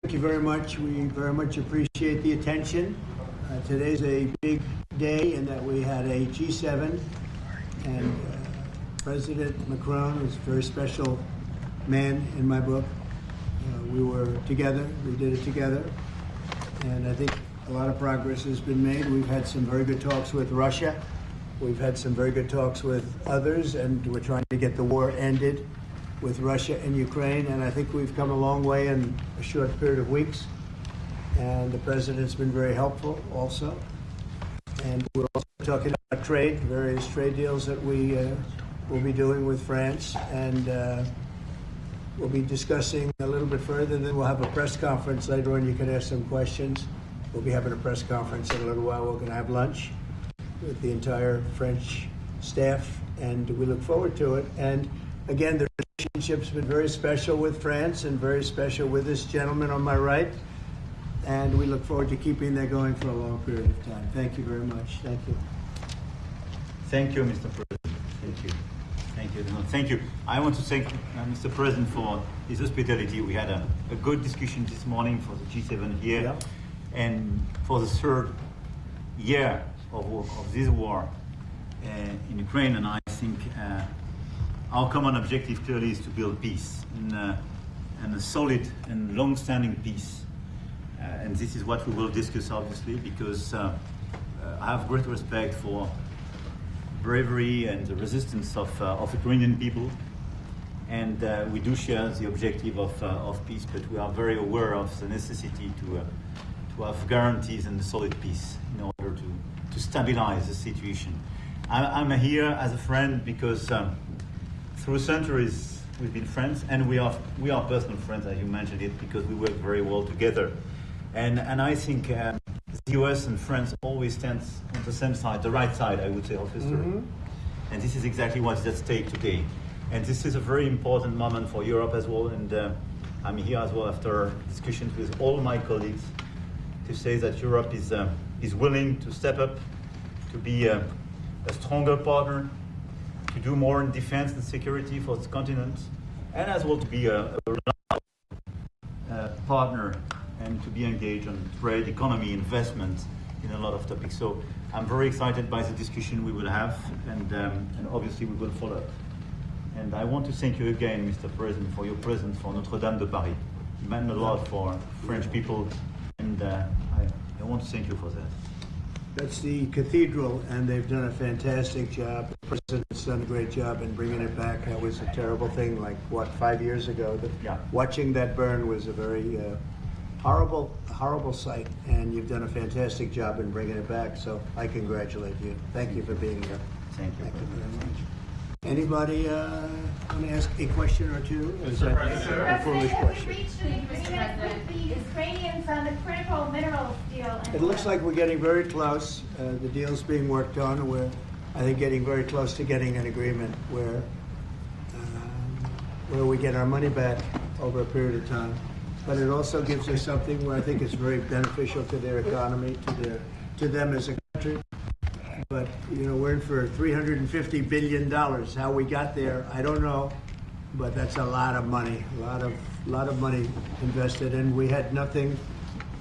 Thank you very much. We very much appreciate the attention. Today's a big day in that we had a G7, and President Macron is a very special man in my book. We were together, we did it together, and I think a lot of progress has been made. We've had some very good talks with Russia. We've had some very good talks with others, and we're trying to get the war ended with Russia and Ukraine, and I think we've come a long way in a short period of weeks. And the president's been very helpful also. And we're also talking about trade, various trade deals that we will be doing with France, and we'll be discussing a little bit further. Then we'll have a press conference later on. You can ask some questions. We'll be having a press conference in a little while. We're going to have lunch with the entire French staff, and we look forward to it. And again, the relationship's been very special with France and very special with this gentleman on my right. And we look forward to keeping that going for a long period of time. Thank you very much. Thank you. Thank you, Mr. President. Thank you. Thank you. No, thank you. I want to thank Mr. President for his hospitality. We had a good discussion this morning for the G7 here. Yeah. And for the third year of this war in Ukraine. And I think our common objective clearly is to build peace, and a solid and long-standing peace. And this is what we will discuss, obviously, because I have great respect for bravery and the resistance of Ukrainian people. And we do share the objective of peace, but we are very aware of the necessity to have guarantees and a solid peace in order to stabilize the situation. I'm here as a friend because through centuries we've been friends, and we are personal friends, as you mentioned it, because we work very well together. And I think the US and France always stands on the same side, the right side, I would say, of history. Mm-hmm. And this is exactly what is at stake today. And this is a very important moment for Europe as well. And I'm here as well after discussions with all my colleagues to say that Europe is willing to step up, to be a stronger partner, to do more in defense and security for the continent, and as well to be a partner and to be engaged on trade, economy, investment in a lot of topics. So I'm very excited by the discussion we will have, and obviously we will follow up. And I want to thank you again, Mr. President, for your presence for Notre-Dame de Paris. It meant a lot for French people, and I want to thank you for that. That's the cathedral, and they've done a fantastic job. The president's done a great job in bringing it back. That was a terrible thing, like, 5 years ago? Yeah. Watching that burn was a very horrible sight, and you've done a fantastic job in bringing it back, so I congratulate you. Thank you for being here. Thank you. Thank you very much. Anybody want to ask a question or two? Is that a foolish question? Have we reached an agreement with the Ukrainians on the critical minerals deal? It looks like we're getting very close. The deal's being worked on. We're, I think, getting very close to getting an agreement where we get our money back over a period of time. But it also gives us something where I think it's very beneficial to their economy, to them as a country. But, you know, we're in for $350 billion. How we got there, I don't know, but that's a lot of money, a lot of money invested, and we had nothing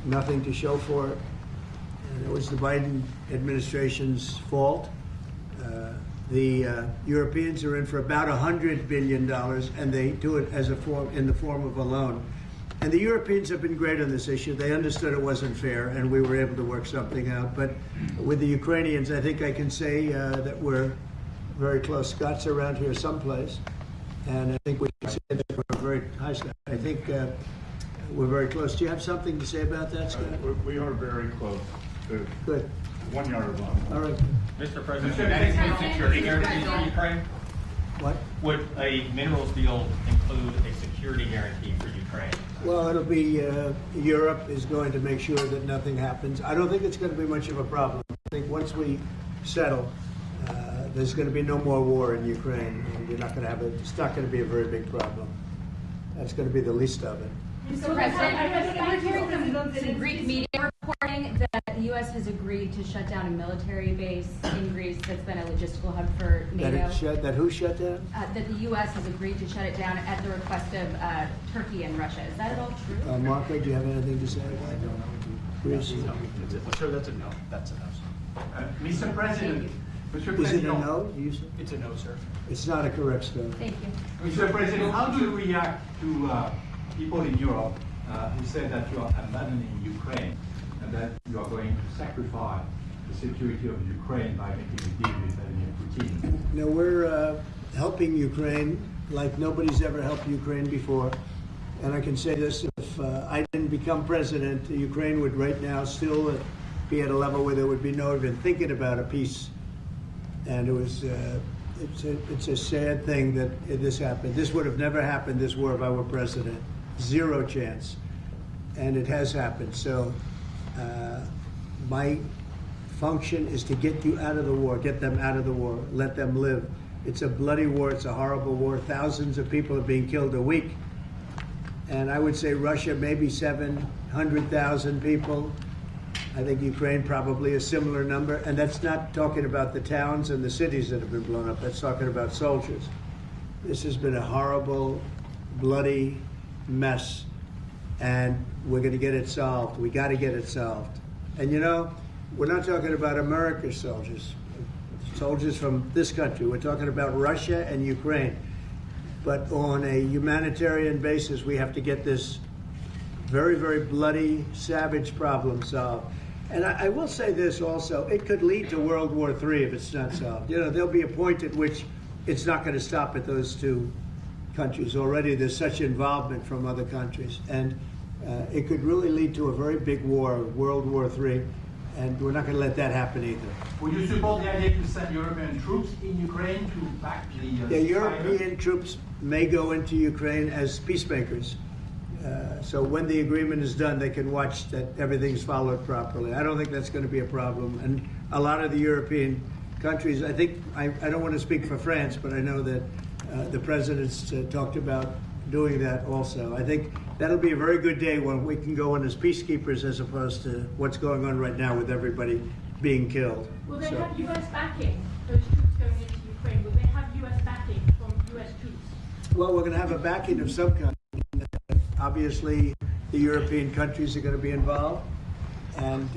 to show for it. And it was the Biden administration's fault. The Europeans are in for about $100 billion, and they do it as in the form of a loan. And the Europeans have been great on this issue. They understood it wasn't fair, and we were able to work something out. But with the Ukrainians, I think I can say that we're very close. Scott's around here someplace, and I think we can say that we're very high. Scott, I think we're very close. Do you have something to say about that, Scott? We are very close to Good. 1 yard line. All right. Mr. President, should that include security guarantees for Ukraine? What? Would a minerals deal include a security guarantee for Ukraine? Well, it'll be Europe is going to make sure that nothing happens. I don't think it's going to be much of a problem. I think once we settle, there's going to be no more war in Ukraine, and you're not going to have it. It's not going to be a very big problem. That's going to be the least of it. Mr. President, we're hearing from some Greek media reports reporting that the U.S. has agreed to shut down a military base in Greece that's been a logistical hub for NATO. That who shut down? That the U.S. has agreed to shut it down at the request of Turkey and Russia. Is that at all true? Marco, do you have anything to say about that? Greece? No, I'm sure that's a no. That's a no. Mr. President. Mr. Is it a President. no? You say? It's a no, sir. It's not a correct story. Thank you. Mr. President, how do you react to people in Europe who say that you are abandoning Ukraine and that you are going to sacrifice the security of Ukraine by making a deal with Vladimir Putin? No, we're helping Ukraine like nobody's ever helped Ukraine before. And I can say this, if I didn't become president, Ukraine would right now still be at a level where there would be no even thinking about a peace. And it was, it's a sad thing that this happened. This would have never happened, this war, if I were president. Zero chance. And it has happened. So my function is to get you out of the war, get them out of the war, let them live. It's a bloody war, it's a horrible war. Thousands of people are being killed a week. And I would say Russia, maybe 700,000 people. I think Ukraine probably a similar number. And that's not talking about the towns and the cities that have been blown up. That's talking about soldiers. This has been a horrible, bloody mess. And we're going to get it solved. We got to get it solved. And you know, we're not talking about America's soldiers, soldiers from this country. We're talking about Russia and Ukraine. But on a humanitarian basis, we have to get this very, very bloody, savage problem solved. And I will say this also, it could lead to World War III if it's not solved. You know, there'll be a point at which it's not going to stop at those two countries. Already there's such involvement from other countries. And it could really lead to a very big war, World War III. And we're not going to let that happen either. Would you support the idea to send European troops in Ukraine to back the European troops may go into Ukraine as peacemakers. So when the agreement is done, they can watch that everything's followed properly. I don't think that's going to be a problem. And a lot of the European countries, I think, I don't want to speak for France, but I know that the presidents talked about doing that also. I think that'll be a very good day when we can go in as peacekeepers as opposed to what's going on right now with everybody being killed. Will they have U.S. backing, those troops going into Ukraine? Will they have U.S. backing from U.S. troops? Well, we're going to have a backing of some kind. Obviously, the European countries are going to be involved, and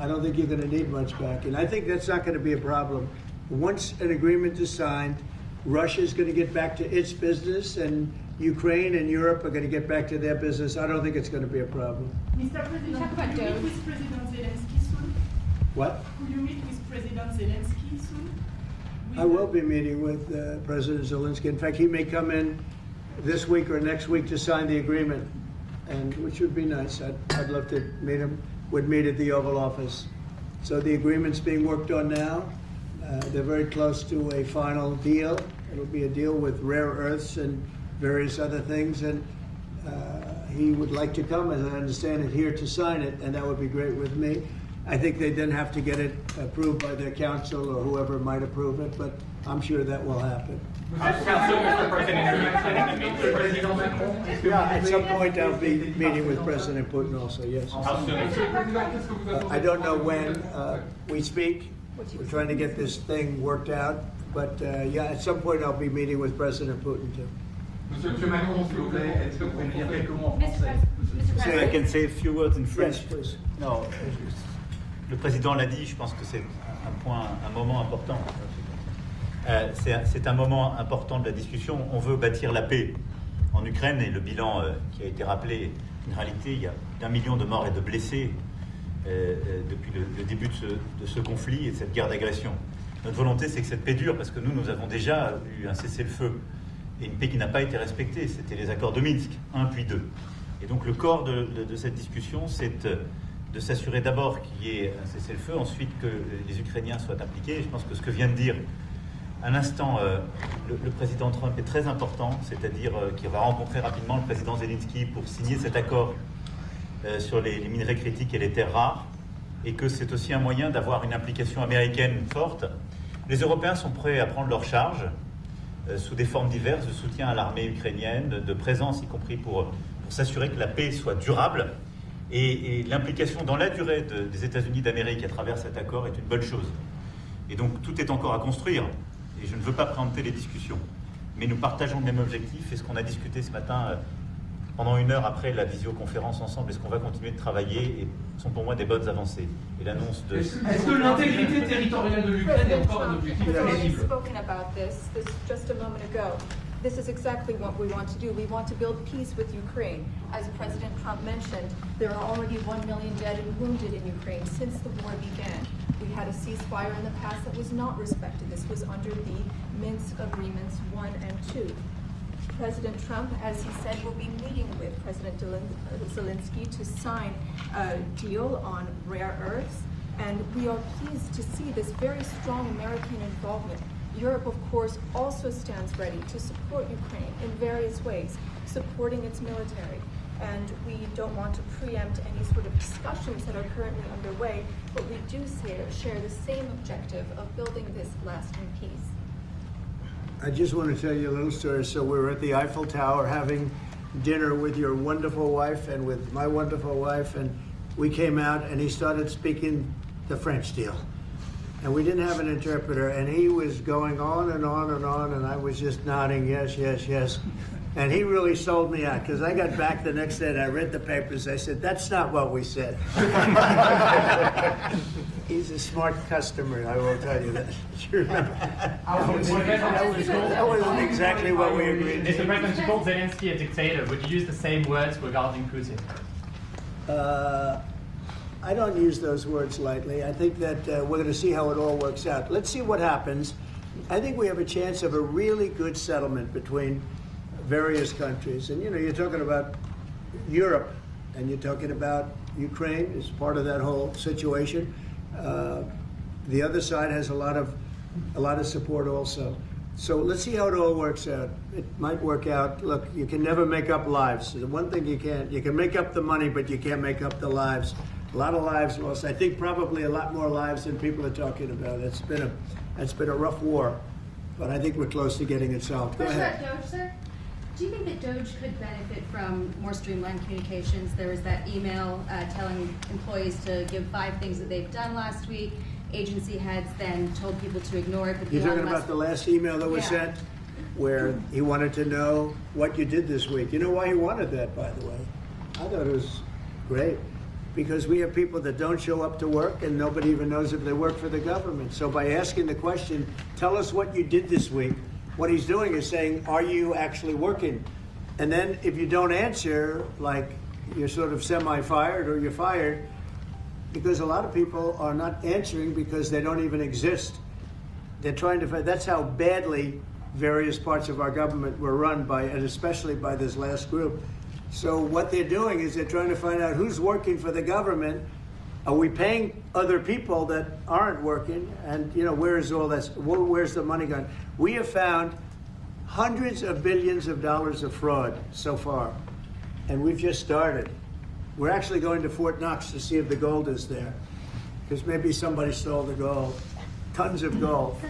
I don't think you're going to need much backing. I think that's not going to be a problem. Once an agreement is signed, Russia's going to get back to its business, and Ukraine and Europe are going to get back to their business. I don't think it's going to be a problem. Mr. President, Talk about will you meet DOGE. with President Zelensky soon? What? Will you meet with President Zelensky soon? I will be meeting with President Zelensky. In fact, he may come in this week or next week to sign the agreement, and which would be nice. I'd love to meet him. Would meet at the Oval Office. So the agreement's being worked on now. They're very close to a final deal. It'll be a deal with rare earths and various other things, and he would like to come, as I understand it, here to sign it, and that would be great with me. I think they then have to get it approved by their council or whoever might approve it, but I'm sure that will happen. How soon, Mr. President, are you planning to meet with President Macron? Yeah, at some point I'll be meeting with President Putin also, yes. How soon? I don't know when we speak. We're trying to get this thing worked out, but yeah, at some point I'll be meeting with President Putin too. Monsieur Macron, s'il vous plaît, est-ce que vous pouvez dire quelques mots en Mr. français? I can say a few words in French. Yes, please. Non, le président l'a dit, je pense que c'est un moment important. C'est un moment important de la discussion. On veut bâtir la paix en Ukraine et le bilan qui a été rappelé, en réalité, il y a plus d'1 million de morts et de blessés depuis le début de ce conflit et de cette guerre d'agression. Notre volonté, c'est que cette paix dure, parce que nous avons déjà eu un cessez-le-feu et une paix qui n'a pas été respectée. C'était les accords de Minsk, 1 puis 2. Et donc le corps de cette discussion, c'est de s'assurer d'abord qu'il y ait un cessez-le-feu, ensuite que les Ukrainiens soient impliqués. Et je pense que ce que vient de dire à l'instant le président Trump est très important, c'est-à-dire qu'il va rencontrer rapidement le président Zelensky pour signer cet accord sur les minerais critiques et les terres rares, et que c'est aussi un moyen d'avoir une implication américaine forte. Les Européens sont prêts à prendre leur charge sous des formes diverses de soutien à l'armée ukrainienne, de présence, y compris pour s'assurer que la paix soit durable. Et l'implication dans la durée des États-Unis d'Amérique à travers cet accord est une bonne chose. Et donc tout est encore à construire, et je ne veux pas préempter les discussions. Mais nous partageons le même objectif, et ce qu'on a discuté ce matin pendant 1 heure après la visioconférence ensemble, et ce qu'on va continuer de travailler, sont pour moi des bonnes avancées. Et l'annonce de... Est-ce que l'intégrité territoriale de l'Ukraine est encore un objectif crédible? Spoken about this just a moment ago. This is exactly what we want to do. We want to build peace with Ukraine. As President Trump mentioned, there are already 1 million dead and wounded in Ukraine since the war began. We had a ceasefire in the past that was not respected. This was under the Minsk Agreements 1 and 2. President Trump, as he said, will be meeting with President Zelensky to sign a deal on rare earths. And we are pleased to see this very strong American involvement. Europe, of course, also stands ready to support Ukraine in various ways, supporting its military. And we don't want to preempt any sort of discussions that are currently underway, but we do share the same objective of building this lasting peace. I just want to tell you a little story. So we were at the Eiffel Tower having dinner with your wonderful wife and with my wonderful wife, and we came out and he started speaking the French deal. And we didn't have an interpreter, and he was going on and on and on, and I was just nodding, yes, yes, yes. And he really sold me out, because I got back the next day and I read the papers. I said, that's not what we said. He's a smart customer, I will tell you that. You remember? That wasn't exactly what we agreed to. Mr. President, you called Zelensky a dictator. Would you use the same words regarding Putin? I don't use those words lightly. I think that we're going to see how it all works out. Let's see what happens. I think we have a chance of a really good settlement between various countries. And, you know, you're talking about Europe, and you're talking about Ukraine as part of that whole situation. The other side has a lot of support also. So let's see how it all works out. It might work out. Look, you can never make up lives. The one thing you can make up the money, but you can't make up the lives. A lot of lives lost. I think probably a lot more lives than people are talking about. It's been a rough war, but I think we're close to getting it solved. Go ahead. DOGE, sir? Do you think that DOGE could benefit from more streamlined communications? There was that email telling employees to give 5 things that they've done last week. Agency heads then told people to ignore it. But you're talking about the last email that was sent, where he wanted to know what you did this week. You know why he wanted that, by the way? I thought it was great. Because we have people that don't show up to work and nobody even knows if they work for the government. So by asking the question, tell us what you did this week, what he's doing is saying, are you actually working? And then if you don't answer, like you're sort of semi-fired or you're fired, because a lot of people are not answering because they don't even exist. They're trying to find, that's how badly various parts of our government were run by, and especially by this last group. So what they're doing is they're trying to find out who's working for the government. Are we paying other people that aren't working? And, you know, where is all this? Where's the money gone? We have found hundreds of billions of dollars of fraud so far, and we've just started. We're actually going to Fort Knox to see if the gold is there, because maybe somebody stole the gold. Tons of gold.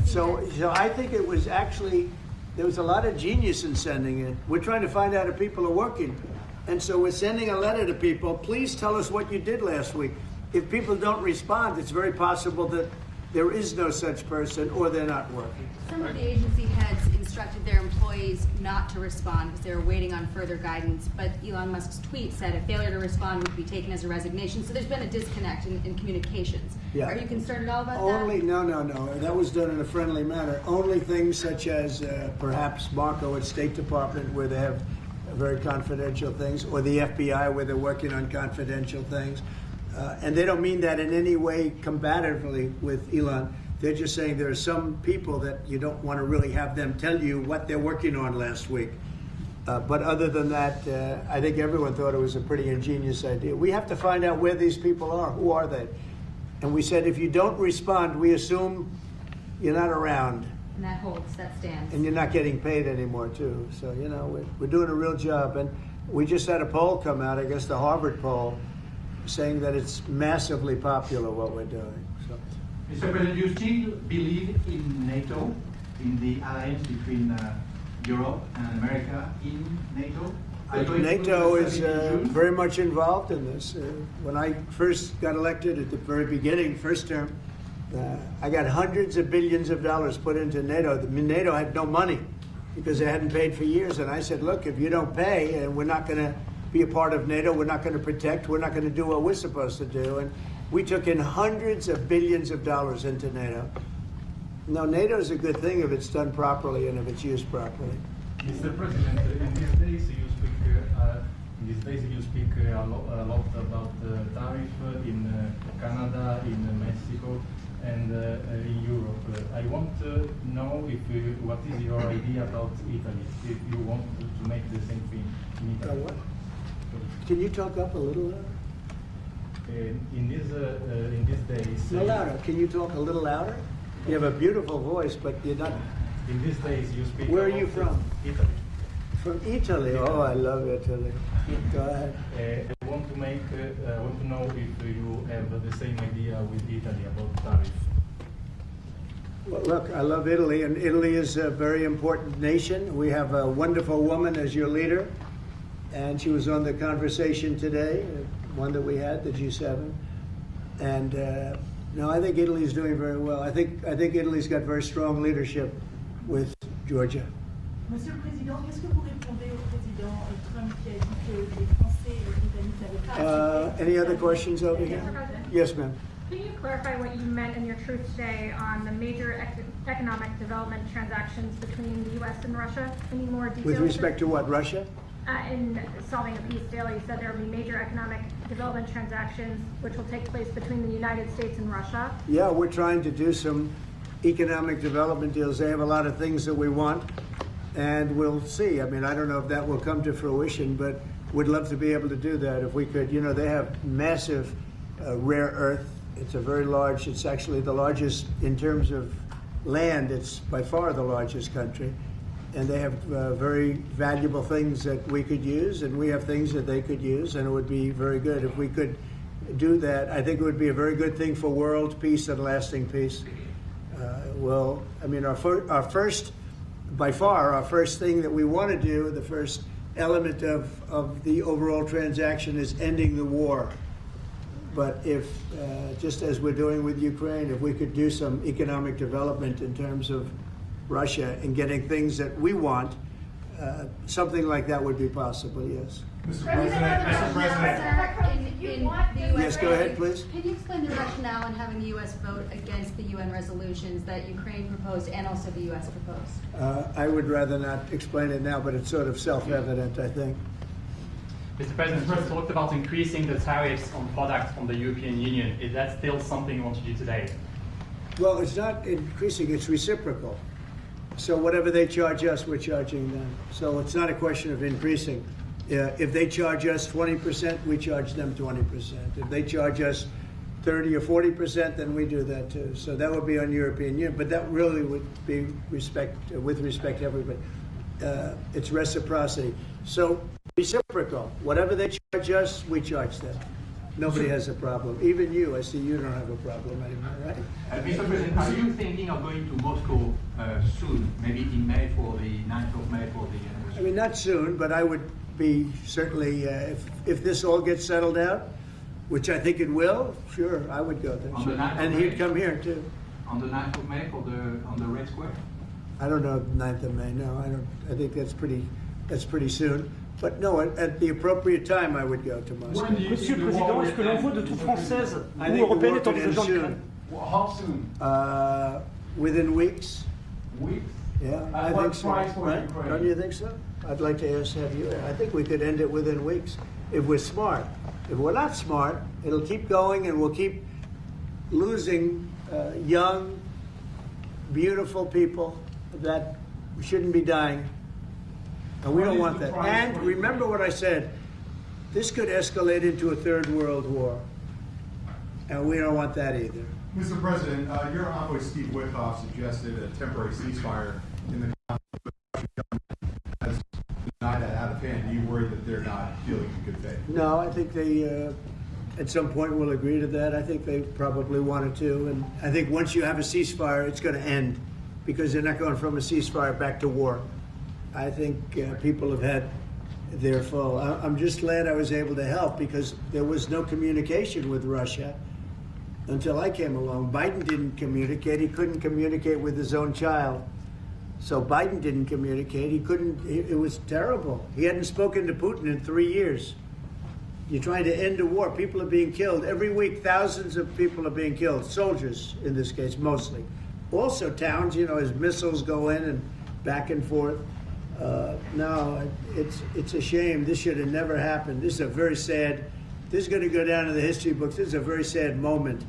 So I think it was actually, there was a lot of genius in sending it. We're trying to find out if people are working. And so we're sending a letter to people, please tell us what you did last week. If people don't respond, it's very possible that there is no such person or they're not working. Some of the agency heads instructed their employees not to respond because they were waiting on further guidance, but Elon Musk's tweet said a failure to respond would be taken as a resignation. So there's been a disconnect in communications. Yeah. Are you concerned at all about that? No. That was done in a friendly manner. Only things such as perhaps Marco at State Department, where they have very confidential things, or the FBI, where they're working on confidential things. And they don't mean that in any way combatively with Elon. They're just saying there are some people that you don't want to really have them tell you what they're working on last week. But other than that, I think everyone thought it was a pretty ingenious idea. We have to find out where these people are. Who are they? And we said, if you don't respond, we assume you're not around. And that holds, that stands. And you're not getting paid anymore, too. So, you know, we're doing a real job. And we just had a poll come out, I guess the Harvard poll, saying that it's massively popular what we're doing. So. Mr. President, do you still believe in NATO, in the alliance between Europe and America in NATO? NATO is very much involved in this. When I first got elected at the very beginning, first term, I got hundreds of billions of dollars put into NATO. NATO had no money because they hadn't paid for years. And I said, look, if you don't pay, and we're not going to be a part of NATO, we're not going to protect, we're not going to do what we're supposed to do. And we took in hundreds of billions of dollars into NATO. Now, NATO is a good thing if it's done properly and if it's used properly. Mr. President, in these days you speak a lot about tariff in Canada, in Mexico, and in Europe. I want to know what is your idea about Italy, if you want to make the same thing in Italy. What? Can you talk up a little louder? In these days... No, louder. Can you talk a little louder? You have a beautiful voice, but you're not... In these days you speak... Where are you from? Italy. From Italy? Oh, I love Italy. Go ahead. I want to know if you have the same idea with Italy about tariffs. Well, look, I love Italy, and Italy is a very important nation. We have a wonderful woman as your leader, and she was on the conversation today, one that we had, the G7. And no, I think Italy is doing very well. I think Italy's got very strong leadership with Georgia. Monsieur le Président, qu'est-ce que vous répondez au président Trump qui a dit que les Français et les Britanniques n'avaient pas Any other questions over here? Yes, ma'am. Can you clarify what you meant in your truth today on the major economic development transactions between the U.S. and Russia? Any more details? With respect to what, Russia? In solving a peace deal, you said there will be major economic development transactions which will take place between the United States and Russia. Yeah, we're trying to do some economic development deals. They have a lot of things that we want, and we'll see. I mean, I don't know if that will come to fruition, but we'd love to be able to do that if we could. You know, they have massive rare earth. It's a very large, it's actually the largest in terms of land. It's by far the largest country. And they have very valuable things that we could use, and we have things that they could use, and it would be very good if we could do that. I think it would be a very good thing for world peace and lasting peace. Well, I mean, our first, by far, our first thing that we want to do, the first element of the overall transaction is ending the war. But if, just as we're doing with Ukraine, if we could do some economic development in terms of Russia and getting things that we want, something like that would be possible, yes. Mr. President. Yes, go ahead, please. Can you explain the rationale in having the U.S. vote against the UN resolutions that Ukraine proposed and also the U.S. proposed? I would rather not explain it now, but it's sort of self-evident, I think. Mr. President, you talked about increasing the tariffs on products from the European Union. Is that still something you want to do today? Well, it's not increasing, it's reciprocal. So whatever they charge us, we're charging them. So it's not a question of increasing. If they charge us 20%, we charge them 20%. If they charge us 30 or 40%, then we do that too. So that would be on European Union, but that really would be with respect to everybody. It's reciprocity. So reciprocal. Whatever they charge us, we charge them. Nobody has a problem. Even you, I see you don't have a problem anymore, right? Mr. President, are you thinking of going to Moscow soon, maybe in May for the 9th of May for the... I mean, not soon, but I would be certainly, if this all gets settled out, which I think it will, sure, I would go there. Sure. And he'd come here too. On the 9th of May on the Red Square? I don't know, 9th of May, no, I don't. I think that's pretty soon. But no, at the appropriate time, I would go to Moscow. Monsieur le Président, est-ce que l'envoi de troupes françaises ou européennes est envisageant en Ukraine? How soon? Within weeks. Weeks? Yeah, I think so. Right? Don't you think so? I'd like to have you. I think we could end it within weeks if we're smart. If we're not smart, it'll keep going, and we'll keep losing young, beautiful people that shouldn't be dying. And we don't want that. And remember what I said, this could escalate into a third world war. And we don't want that either. Mr. President, your envoy Steve Witkoff suggested a temporary ceasefire in the conflict with the Russian government has denied that out of hand. Do you worry that they're not dealing in good faith? No, I think they at some point will agree to that. I think they probably wanted to. And I think once you have a ceasefire, it's going to end because they're not going from a ceasefire back to war. I think people have had they're full. I'm just glad I was able to help because there was no communication with Russia until I came along. Biden didn't communicate. He couldn't communicate with his own child. So Biden didn't communicate. He couldn't. It was terrible. He hadn't spoken to Putin in 3 years. You're trying to end a war. People are being killed. Every week, thousands of people are being killed. Soldiers, in this case, mostly. Also towns, as missiles go in and back and forth. No, it's a shame. This should have never happened. This is a very sad, this is going to go down in the history books. This is a very sad moment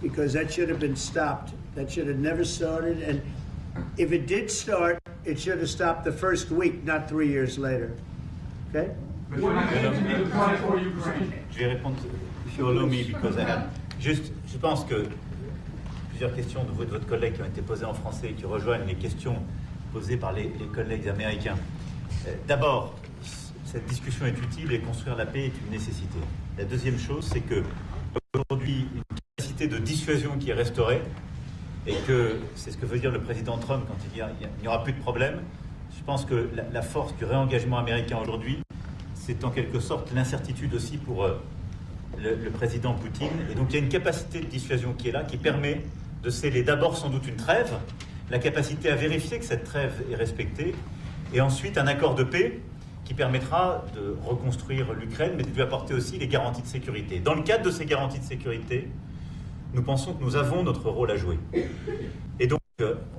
because that should have been stopped. That should have never started. And if it did start, it should have stopped the first week, not 3 years later. Okay? Je vais répondre, if you allow me, because I have je pense que plusieurs questions de votre collègue qui ont été posées en français et qui rejoignent les questions posées par les collègues américains. D'abord, cette discussion est utile et construire la paix est une nécessité. La deuxième chose, c'est que aujourd'hui, une capacité de dissuasion qui est restaurée et que c'est ce que veut dire le président Trump quand il dit qu'il n'y aura plus de problème. Je pense que la force du réengagement américain aujourd'hui, c'est en quelque sorte l'incertitude aussi pour le président Poutine. Et donc il y a une capacité de dissuasion qui est là, qui permet de sceller d'abord sans doute une trêve, la capacité à vérifier que cette trêve est respectée, et ensuite un accord de paix qui permettra de reconstruire l'Ukraine, mais de lui apporter aussi les garanties de sécurité. Dans le cadre de ces garanties de sécurité, nous pensons que nous avons notre rôle à jouer. Et donc,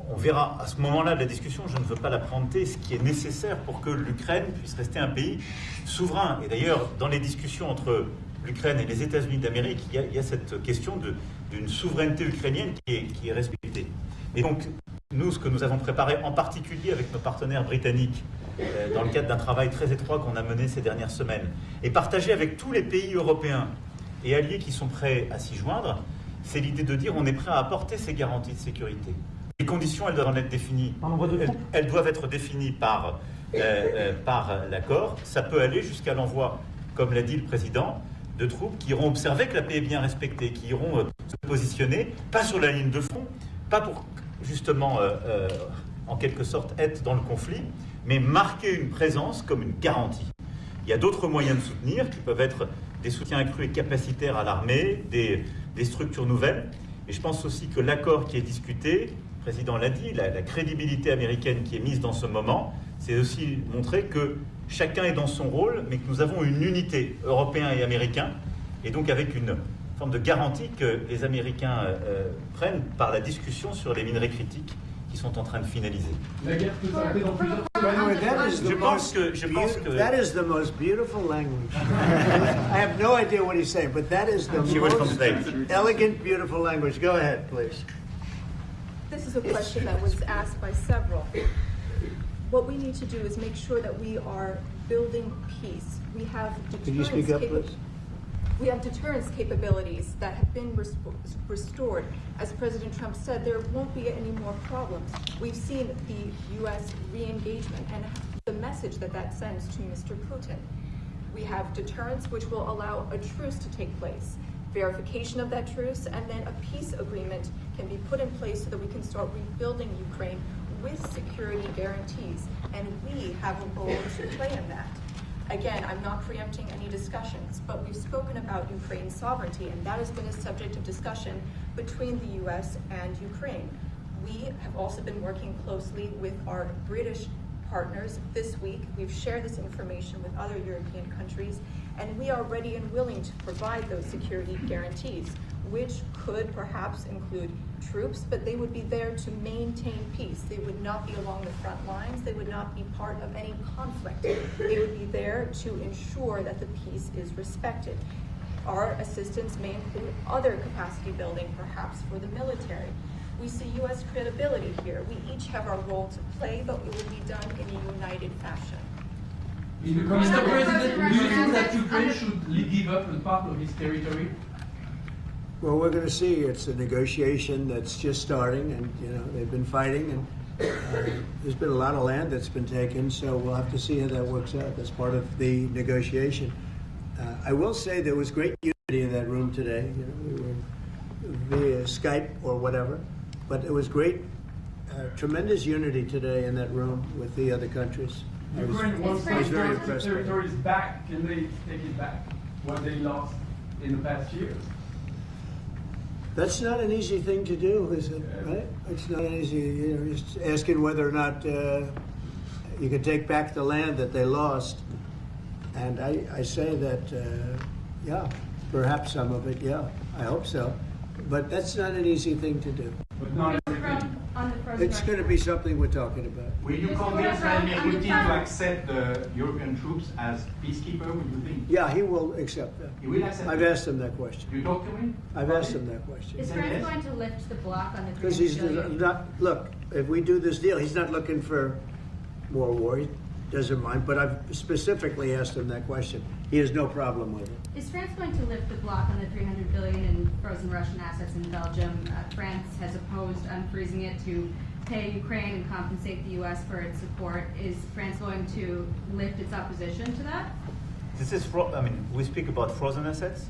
on verra à ce moment-là de la discussion, je ne veux pas la préempter, ce qui est nécessaire pour que l'Ukraine puisse rester un pays souverain. Et d'ailleurs, dans les discussions entre l'Ukraine et les États-Unis d'Amérique, il y a cette question d'une souveraineté ukrainienne qui est respectée. Et donc, nous, ce que nous avons préparé, en particulier avec nos partenaires britanniques, dans le cadre d'un travail très étroit qu'on a mené ces dernières semaines, et partagé avec tous les pays européens et alliés qui sont prêts à s'y joindre, c'est l'idée de dire on est prêt à apporter ces garanties de sécurité. Les conditions, elles doivent en être définies. Elles doivent être définies par l'accord. Ça peut aller jusqu'à l'envoi, comme l'a dit le président, de troupes qui iront observer que la paix est bien respectée, qui iront se positionner, pas sur la ligne de front, pas pour justement, en quelque sorte, être dans le conflit, mais marquer une présence comme une garantie. Il y a d'autres moyens de soutenir qui peuvent être des soutiens accrus et capacitaires à l'armée, des structures nouvelles. Et je pense aussi que l'accord qui est discuté, le président l'a dit, la crédibilité américaine qui est mise dans ce moment, c'est aussi montrer que chacun est dans son rôle, mais que nous avons une unité, Européens et Américains, et donc avec une forme de garantie que les Américains prennent par la discussion sur les minerais critiques qui sont en train de finaliser. La guerre peut s'arrêter dans plusieurs That is the most beautiful language. I have no idea what he's saying, but that is the most elegant, beautiful language. Go ahead, please. This is a question that was asked by several. What we need to do is make sure that we are building peace. We have deterrence capabilities that have been restored. As President Trump said, there won't be any more problems. We've seen the U.S. re-engagement and the message that that sends to Mr. Putin. We have deterrence, which will allow a truce to take place, verification of that truce, and then a peace agreement can be put in place so that we can start rebuilding Ukraine with security guarantees. And we have a role to play in that. Again, I'm not preempting any discussions, but we've spoken about Ukraine's sovereignty, and that has been a subject of discussion between the U.S. and Ukraine. We have also been working closely with our British partners this week. We've shared this information with other European countries, and we are ready and willing to provide those security guarantees, which could perhaps include troops, but they would be there to maintain peace. They would not be along the front lines. They would not be part of any conflict. They would be there to ensure that the peace is respected. Our assistance may include other capacity building, perhaps for the military. We see U.S. credibility here. We each have our role to play, but it will be done in a united fashion. Mr. President, do you think that Ukraine should give up a part of its territory? Well, we're going to see. It's a negotiation that's just starting, and they've been fighting, and there's been a lot of land that's been taken. So we'll have to see how that works out. That's part of the negotiation. I will say there was great unity in that room today. We were via Skype or whatever, but it was great tremendous unity today in that room with the other countries. Ukraine wants I was very those impressed. territories back. Can they take it back? What they lost in the past years? That's not an easy thing to do, is it? Right? It's not easy. You know, just asking whether or not you can take back the land that they lost. And I say that, yeah, perhaps some of it, yeah, I hope so. But that's not an easy thing to do. But not everything. It's going to be something we're talking about. Will you convince Vladimir Putin to accept the European troops as peacekeeper, would you think? Yeah, he will accept that. He will accept I've it? asked him that question. You talk to him? I've asked him that question. Is France going to lift the block on the Because he's $300 billion? not, look, if we do this deal, he's not looking for more war. He doesn't mind, but I've specifically asked him that question. He has no problem with it. Is France going to lift the block on the $300 billion in frozen Russian assets in Belgium? France has opposed unfreezing it to pay Ukraine and compensate the U.S. for its support. Is France going to lift its opposition to that? This is, we speak about frozen assets.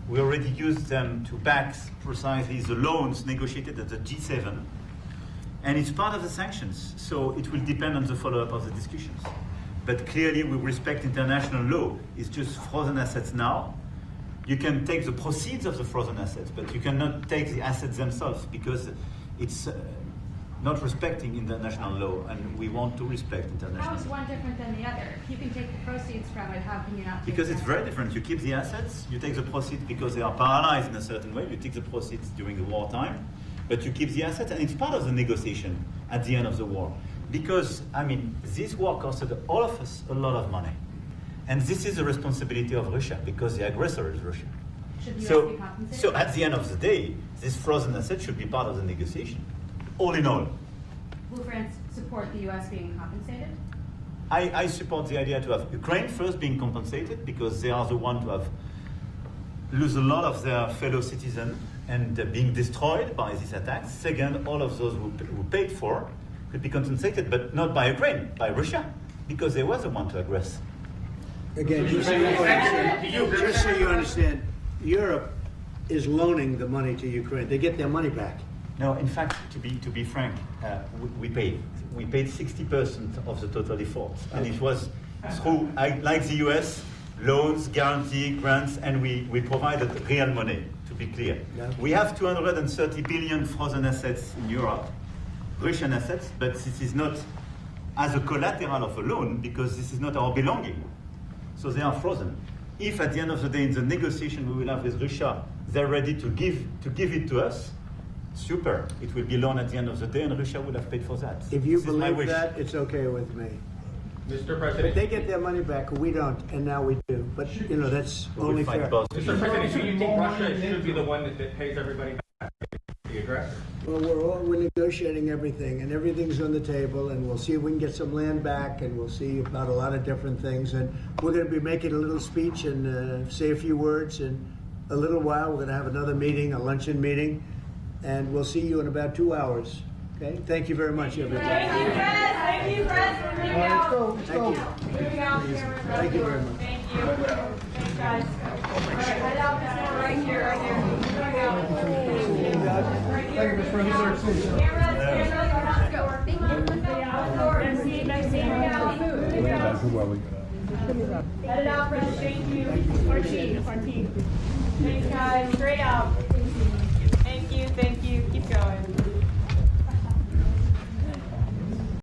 We already used them to back precisely the loans negotiated at the G7. And it's part of the sanctions, so it will depend on the follow-up of the discussions. But clearly, we respect international law. It's just frozen assets now. You can take the proceeds of the frozen assets, but you cannot take the assets themselves because it's not respecting international law, and we want to respect international law. How is one different than the other? If you can take the proceeds from it, how can you not take Because it's the very different. You keep the assets, you take the proceeds because they are paralyzed in a certain way. You take the proceeds during the wartime, but you keep the assets, and it's part of the negotiation at the end of the war. Because, this war costed all of us a lot of money. And this is the responsibility of Russia, because the aggressor is Russia. Should the US be compensated? So at the end of the day, this frozen asset should be part of the negotiation. All in all. Will France support the U.S. being compensated? I support the idea to have Ukraine first being compensated because they are the ones who have lose a lot of their fellow citizens and being destroyed by these attacks. Second, all of those who paid for could be compensated, but not by Ukraine, by Russia, because they were the one to aggress. Again, just so you understand, Europe is loaning the money to Ukraine. They get their money back. No, in fact, to be frank, we paid 60% of the total effort, and it was through, like the US, loans, guarantee, grants, and we provided real money. To be clear, we have 230 billion frozen assets in Europe, Russian assets, but this is not as a collateral of a loan because this is not our belonging. So they are frozen. If at the end of the day, in the negotiation we will have with Russia, they're ready to give it to us. Super. It will be loan at the end of the day, and Russia will have paid for that. If you believe that, it's okay with me. Mr. President, they get their money back, we don't, and now we do. But that's only fair. Mr. President, do you think Russia should be the one that pays everybody back, the aggressor? Well, we're negotiating everything, and everything's on the table, and we'll see if we can get some land back, and we'll see about a lot of different things. And we're going to be making a little speech and say a few words. In a little while, we're going to have another meeting, a luncheon meeting, and we'll see you in about 2 hours. Okay? Thank you very much, everybody. Thank you, Fred. Thank you, Fred. Moving out. Thank you. Moving out. Thank you very much. Thank you. Thanks, guys. All right, head out this one right here, right here. Moving out. Right here. Cameras, let's go. Outdoors. Nice seeing you. Head it out, Fred. Thank you. Our team. Thanks, guys. Straight out. Thank you. Keep going.